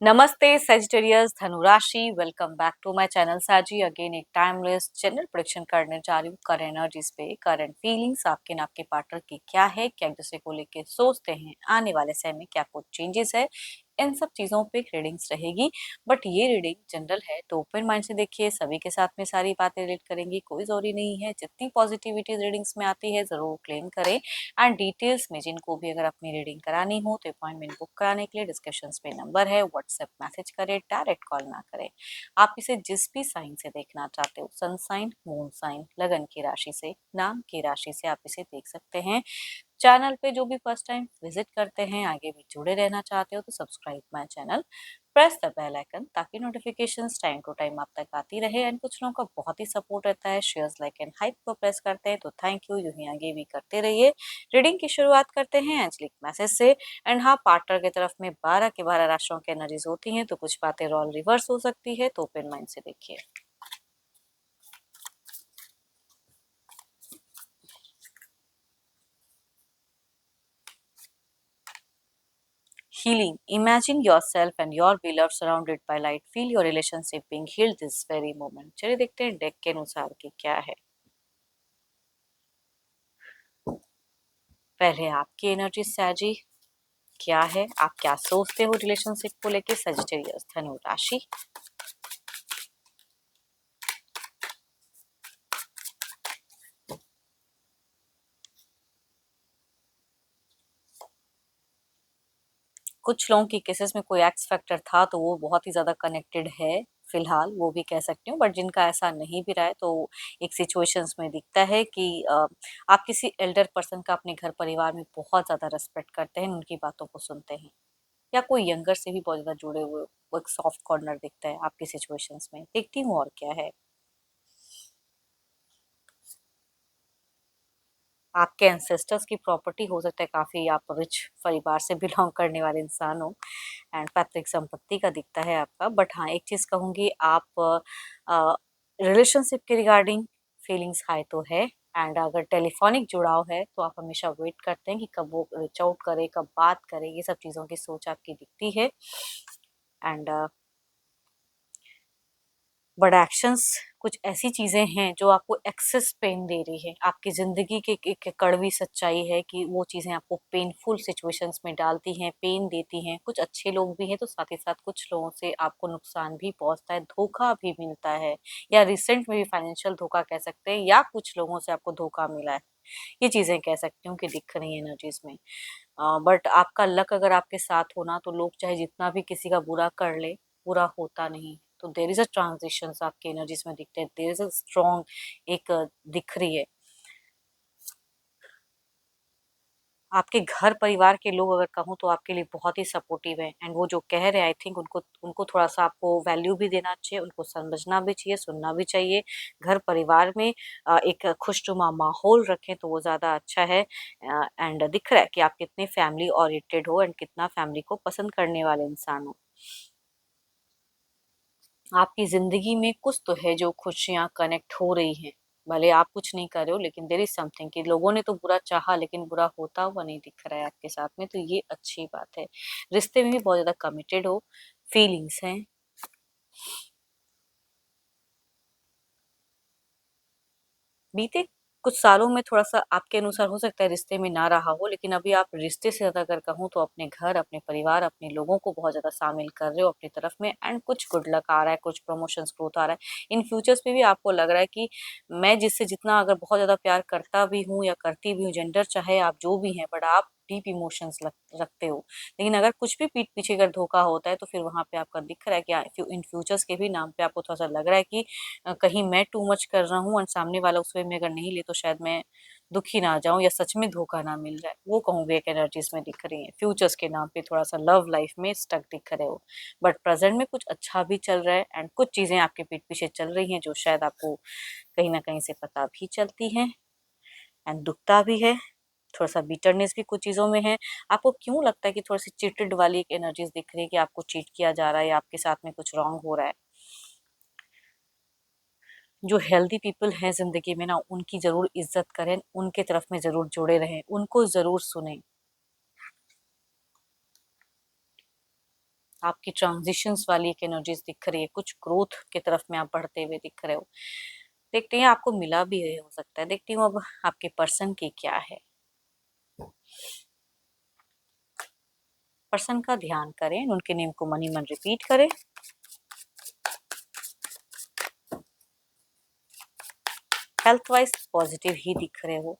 नमस्ते सेजिटेरियस धनुराशि, welcome back to my channel साजी। अगेन एक टाइमलेस जनरल प्रेडिक्शन करने जा रही हूँ करंट एनर्जीज पे। करंट फीलिंग्स आपके ना आपके पार्टनर की क्या है, क्या एक दूसरे को लेके सोचते हैं, आने वाले समय में क्या कुछ चेंजेस है, इन सब चीजों पे रीडिंग्स रहेगी। बट ये रीडिंग जनरल है तो ओपन माइंड से देखिए, सभी के साथ में सारी बातें रिलेट करेंगी, कोई जरूरी नहीं है। जितनी पॉजिटिविटी रीडिंग्स में आती है जरूर क्लेम करें। एंड डिटेल्स में जिनको भी अगर अपनी रीडिंग करानी हो तो अपॉइंटमेंट बुक कराने के लिए डिस्क्रिप्शन पे नंबर है, व्हाट्सएप मैसेज करें, डायरेक्ट कॉल ना करें। आप इसे जिस भी साइन से देखना चाहते हो, सन साइन, मून साइन, लगन की राशि से, नाम की राशि से आप इसे देख सकते हैं। चैनल पे जो भी फर्स्ट टाइम विजिट करते हैं, आगे भी जुड़े रहना चाहते हो तो subscribe my channel, press the bell icon ताकि नोटिफिकेशंस टाइम टू टाइम आप तक आती रहे। एंड कुछ लोगों का बहुत ही सपोर्ट रहता है, शेयर्स लाइक एंड हाइप को प्रेस करते हैं, तो थैंक यू, यूं ही आगे भी करते रहिए। रीडिंग की शुरुआत करते हैं एंजलिक मैसेज से। एंड हाँ, पार्टनर की तरफ में 12 के 12 राशियों की एनर्जीज होती हैं, तो कुछ बातें रोल रिवर्स हो सकती है, तो ओपन माइंड से देखिए। Healing. Imagine yourself and your beloved surrounded by light. Feel your relationship being healed this very moment. चलिए देखते हैं डेक के अनुसार कि क्या है। पहले आपकी एनर्जी सैजी क्या है, आप क्या सोचते हो रिलेशनशिप को लेके, सजिटेरियस धनु राशि। कुछ लोगों की केसेस में कोई एक्स फैक्टर था तो वो बहुत ही ज्यादा कनेक्टेड है फिलहाल, वो भी कह सकती हूँ। बट जिनका ऐसा नहीं भी रहा है तो एक सिचुएशंस में दिखता है कि आप किसी एल्डर पर्सन का अपने घर परिवार में बहुत ज्यादा रेस्पेक्ट करते हैं, उनकी बातों को सुनते हैं, या कोई यंगर से भी बहुत ज्यादा जुड़े हुए, वो एक सॉफ्ट कॉर्नर दिखता है आपकी सिचुएशंस में। देखती हूँ और क्या है। आपके एंसेस्टर्स की प्रॉपर्टी हो सकता है, काफी आप रिच परिवार से बिलोंग करने वाले इंसान हो। एंड पैतृक संपत्ति का दिखता है आपका। बट हाँ, एक चीज कहूंगी, आप रिलेशनशिप के रिगार्डिंग फीलिंग्स हाई तो है। एंड अगर टेलीफोनिक जुड़ाव है तो आप हमेशा वेट करते हैं कि कब वो रीच आउट करे, कब बात करे, ये सब चीजों की सोच आपकी दिखती है। एंड बट एक्शंस कुछ ऐसी चीजें हैं जो आपको एक्सेस पेन दे रही है। आपकी जिंदगी की एक कड़वी सच्चाई है कि वो चीजें आपको पेनफुल सिचुएशंस में डालती हैं, पेन देती हैं। कुछ अच्छे लोग भी हैं तो साथ ही साथ कुछ लोगों से आपको नुकसान भी पहुंचता है, धोखा भी मिलता है, या रिसेंट में भी फाइनेंशियल धोखा कह सकते हैं, या कुछ लोगों से आपको धोखा मिला है। ये चीजें कह सकती हूँ कि दिख रही है एनर्जीज में। बट आपका लक अगर आपके साथ होना तो लोग चाहे जितना भी किसी का बुरा कर ले, बुरा होता नहीं। तो देर इज अ ट्रांजिशन आपकी एनर्जीज में दिखते हैं, देर इज अ स्ट्रॉन्ग एक दिख रही है। आपके घर परिवार के लोग अगर कहूँ तो आपके लिए बहुत ही सपोर्टिव है। एंड वो जो कह रहे हैं, आई थिंक उनको उनको थोड़ा सा आपको वैल्यू भी देना चाहिए, उनको समझना भी चाहिए, सुनना भी चाहिए। घर परिवार में एक खुशनुमा माहौल रखें तो वो ज्यादा अच्छा है। एंड दिख रहा है कि आप कितने फैमिली ओरिएंटेड हो एंड कितना फैमिली को पसंद करने वाले इंसान हो। आपकी जिंदगी में कुछ तो है जो खुशियां कनेक्ट हो रही हैं। भले आप कुछ नहीं कर रहे हो, लेकिन देर इज समथिंग कि लोगों ने तो बुरा चाहा लेकिन बुरा होता हुआ नहीं दिख रहा है आपके साथ में, तो ये अच्छी बात है। रिश्ते में भी बहुत ज्यादा कमिटेड हो, फीलिंग्स हैं। बीते कुछ सालों में थोड़ा सा आपके अनुसार हो सकता है रिश्ते में ना रहा हो, लेकिन अभी आप रिश्ते से ज्यादा अगर कहूँ तो अपने घर, अपने परिवार, अपने लोगों को बहुत ज्यादा शामिल कर रहे हो अपनी तरफ में। एंड कुछ गुड लक आ रहा है, कुछ प्रमोशंस ग्रोथ आ रहा है इन फ्यूचर्स में भी। आपको लग रहा है कि मैं जिससे जितना अगर बहुत ज्यादा प्यार करता भी हूँ या करती भी हूँ, जेंडर चाहे आप जो भी हैं, बट आप डीप इमोशंस रखते हो। लेकिन अगर कुछ भी पीठ पीछे अगर धोखा होता है तो फिर वहां पे आपका दिख रहा है कि इन फ्यूचर्स के भी नाम पे आपको थोड़ा सा लग रहा है कि कहीं मैं टू मच कर रहा हूँ और सामने वाला उस वे में अगर नहीं ले तो शायद मैं दुखी ना जाऊं, या सच में धोखा ना मिल जाए। वो कहूँगी एक एनर्जीज में दिख रही है। फ्यूचर्स के नाम पे थोड़ा सा लव लाइफ में स्टक दिख रहे हो। बट प्रेजेंट में कुछ अच्छा भी चल रहा है एंड कुछ चीजें आपके पीठ पीछे चल रही हैं जो शायद आपको कहीं ना कहीं से पता भी चलती हैं। एंड दुखता भी है, थोड़ा सा बिटरनेस भी कुछ चीजों में है। आपको क्यों लगता है कि थोड़ी सी चिटेड वाली एक एनर्जीज दिख रही है कि आपको चीट किया जा रहा है या आपके साथ में कुछ रॉन्ग हो रहा है। जो हेल्दी पीपल हैं जिंदगी में ना, उनकी जरूर इज्जत करें, उनके तरफ में जरूर जुड़े रहें, उनको जरूर सुने। आपकी ट्रांजिशंस वाली एक एनर्जीज दिख रही है, कुछ ग्रोथ की तरफ में आप बढ़ते हुए दिख रहे हो। देखते हैं आपको मिला भी है, हो सकता है। देखती हूँ अब आपके पर्सन की क्या है। पर्सन का ध्यान करें, उनके नेम को मन ही मन रिपीट करें। हेल्थ वाइज पॉजिटिव ही दिख रहे हो।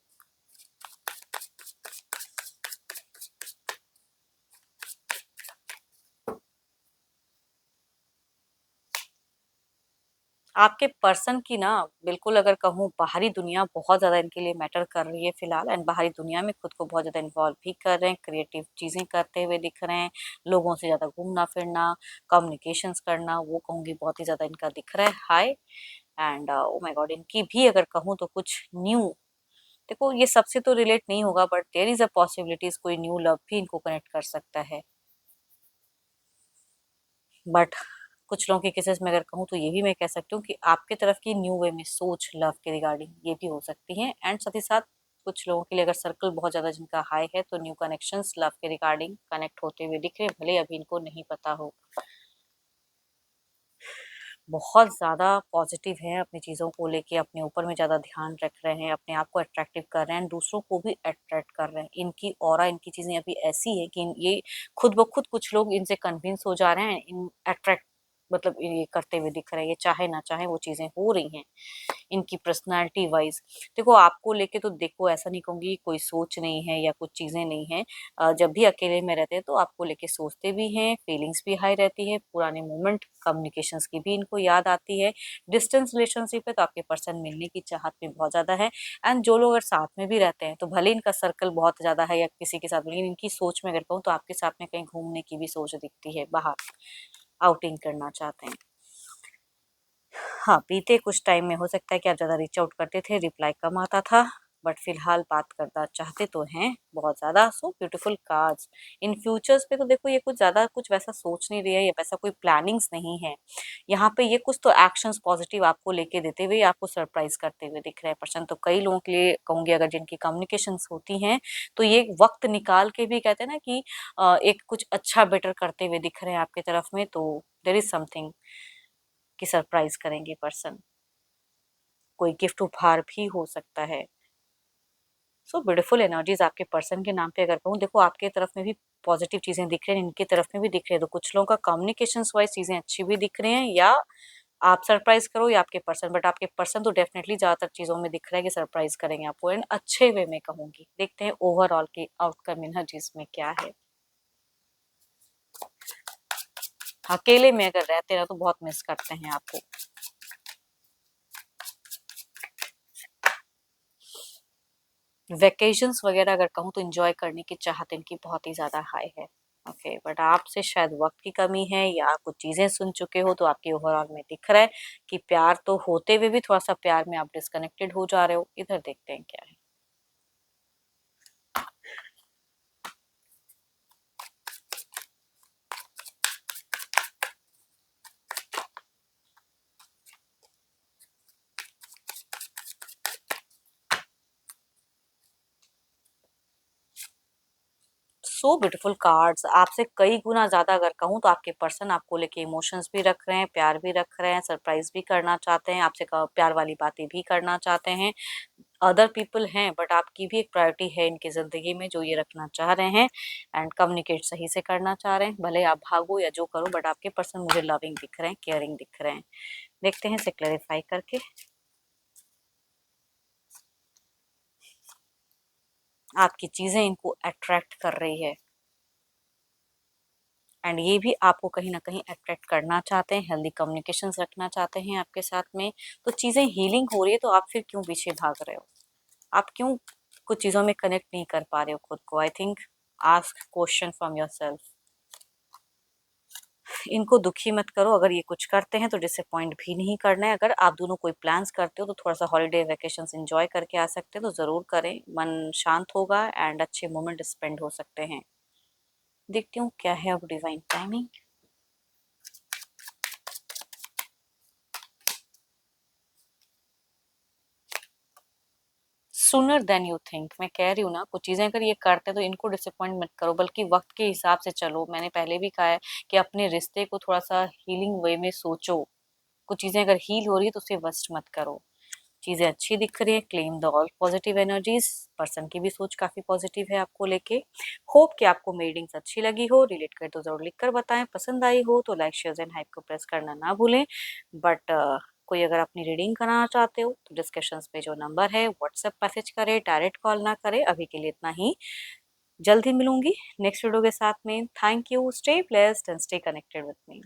आपके पर्सन की ना, बिल्कुल अगर कहूँ, बाहरी दुनिया बहुत ज़्यादा इनके लिए मैटर कर रही है फिलहाल, एंड बाहरी दुनिया में खुद को बहुत ज़्यादा इन्वॉल्व भी कर रहे हैं, क्रिएटिव चीज़ें करते हुए दिख रहे हैं, लोगों से ज़्यादा घूमना फिरना, कम्युनिकेशंस करना, वो कहूँगी बहुत ही ज़्यादा इनका दिख रहा है high. And oh my God, इनकी भी अगर कहूँ तो कुछ न्यू, देखो ये सबसे तो रिलेट नहीं होगा, but there is a possibilities कोई न्यू लव भी इनको कनेक्ट कर सकता है। बट कुछ लोगों के केसेस में अगर कहूँ तो ये भी मैं कह सकती हूँ कि आपके तरफ की न्यू वे में सोच लव के रिगार्डिंग ये भी हो सकती है। एंड साथ ही साथ कुछ लोगों के लिए अगर सर्कल बहुत ज्यादा जिनका हाई है तो न्यू कनेक्शंस लव के रिगार्डिंग कनेक्ट होते हुए दिख रहे हैं, भले अभी इनको नहीं पता हो। बहुत ज़्यादा पॉजिटिव हैं, अपनी चीज़ों को लेके अपने ऊपर में ज़्यादा ध्यान रख रहे हैं, अपने आप को अट्रैक्टिव कर रहे हैं, दूसरों को भी अट्रैक्ट कर रहे हैं। इनकी ऑरा, इनकी चीज़ें अभी ऐसी है कि ये खुद ब खुद कुछ लोग इनसे कन्विंस हो जा रहे हैं, इन अट्रैक्ट मतलब ये करते हुए दिख रहे हैं, ये चाहे ना चाहे वो चीज़ें हो रही हैं। इनकी पर्सनैलिटी वाइज देखो, आपको लेके तो देखो ऐसा नहीं कहूँगी कोई सोच नहीं है या कुछ चीज़ें नहीं है। जब भी अकेले में रहते हैं तो आपको लेके सोचते भी हैं, फीलिंग्स भी हाई रहती है, पुराने मोमेंट कम्युनिकेशंस की भी इनको याद आती है। डिस्टेंस रिलेशनशिप है तो आपके पर्सन मिलने की चाहत में बहुत ज़्यादा है। एंड जो लोग अगर साथ में भी रहते हैं तो भले इनका सर्कल बहुत ज़्यादा है या किसी के साथ, लेकिन इनकी सोच में अगर कहूँ तो आपके साथ में कहीं घूमने की भी सोच दिखती है, बाहर आउटिंग करना चाहते हैं। हाँ, बीते कुछ टाइम में हो सकता है कि आप ज़्यादा रीच आउट करते थे, रिप्लाई कम आता था, बट फिलहाल बात करना चाहते तो हैं बहुत ज़्यादा। So beautiful cards. इन फ्यूचर्स पे तो देखो ये कुछ ज़्यादा कुछ वैसा सोच नहीं रही है, या वैसा कोई प्लानिंग्स नहीं है। यहाँ पे ये कुछ तो एक्शंस पॉजिटिव आपको लेके देते हुए आपको सरप्राइज करते हुए दिख रहे हैं पर्सन। तो कई लोगों के लिए कहूँगी अगर जिनकी कम्युनिकेशंस होती हैं तो ये वक्त निकाल के भी कहते हैं ना कि एक कुछ अच्छा बेटर करते हुए दिख रहे हैं आपकी तरफ में, तो देयर इज समथिंग कि सरप्राइज करेंगे पर्सन। कोई गिफ्ट उपहार भी हो सकता है। सो ब्यूटीफुल एनर्जीज आपके पर्सन के नाम पे अगर कहूँ, देखो आपके तरफ में भी पॉजिटिव चीजें दिख रही हैं, इनके तरफ में भी दिख रही है। तो कुछ लोगों का कम्युनिकेशन वाइज चीजें अच्छी भी दिख रही हैं, या आप सरप्राइज करो या आपके पर्सन, बट आपके पर्सन तो डेफिनेटली ज्यादातर चीजों में दिख रहा है कि सरप्राइज करेंगे आपको, एंड अच्छे वे में कहूंगी। देखते हैं ओवरऑल की आउटकम एनर्जीज में क्या है। अकेले में अगर रहते हैं तो बहुत मिस करते हैं आपको। वेकेशंस वगैरह अगर कहूँ तो एंजॉय करने की चाहत इनकी बहुत ही ज़्यादा हाई है। ओके, बट आपसे शायद वक्त की कमी है या कुछ चीज़ें सुन चुके हो तो आपके ओवरऑल में दिख रहा है कि प्यार तो होते हुए भी थोड़ा सा प्यार में आप डिस्कनेक्टेड हो जा रहे हो। इधर देखते हैं क्या है। So beautiful cards. आपसे कई गुना ज्यादा अगर कहूँ तो आपके पर्सन आपको लेके इमोशंस भी रख रहे हैं, प्यार भी रख रहे हैं, सरप्राइज भी करना चाहते हैं, आपसे प्यार वाली बातें भी करना चाहते हैं। अदर पीपल हैं बट आपकी भी एक प्रायोरिटी है इनकी जिंदगी में जो ये रखना चाह रहे हैं, एंड कम्युनिकेट सही से करना चाह रहे हैं। भले आप भागो या जो करो, बट आपके पर्सन मुझे लविंग दिख रहे हैं, केयरिंग दिख रहे हैं। देखते हैं इसे क्लैरिफाई करके। आपकी चीजें इनको अट्रैक्ट कर रही है, एंड ये भी आपको कहीं ना कहीं अट्रैक्ट करना चाहते हैं, हेल्दी कम्युनिकेशंस रखना चाहते हैं आपके साथ में। तो चीजें हीलिंग हो रही है तो आप फिर क्यों पीछे भाग रहे हो? आप क्यों कुछ चीजों में कनेक्ट नहीं कर पा रहे हो खुद को? I think ask question from your self. इनको दुखी मत करो, अगर ये कुछ करते हैं तो डिसअपॉइंट भी नहीं करना है। अगर आप दोनों कोई प्लान्स करते हो तो थोड़ा सा हॉलीडे वेकेशन एंजॉय करके आ सकते हैं तो जरूर करें, मन शांत होगा एंड अच्छे मोमेंट स्पेंड हो सकते हैं। देखती हूँ क्या है अब divine timing. Sooner than you think. मैं कह रही हूँ ना, कुछ चीजें अगर ये करते हैं तो इनको डिसअपॉइंट मत करो, बल्कि वक्त के हिसाब से चलो। मैंने पहले भी कहा है कि अपने रिश्ते को थोड़ा सा हीलिंग वे में सोचो। कुछ चीजें अगर हील हो रही है तो उसे वेस्ट मत करो। चीजें अच्छी दिख रही है, claim the all positive energies. Person की भी सोच काफी पॉजिटिव है आपको लेके। होप कि आपको मेरी रीडिंग्स अच्छी लगी हो। रिलेट करे तो जरूर लिख कर बताएं। पसंद आई हो तो लाइक शेयर एंड हाइप को प्रेस करना ना भूलें। बट कोई अगर अपनी रीडिंग कराना चाहते हो तो डिस्कशंस पे जो नंबर है व्हाट्सएप मैसेज करे, डायरेक्ट कॉल ना करे। अभी के लिए इतना ही। जल्द ही मिलूंगी नेक्स्ट वीडियो के साथ में। Thank you, stay blessed and stay connected with me.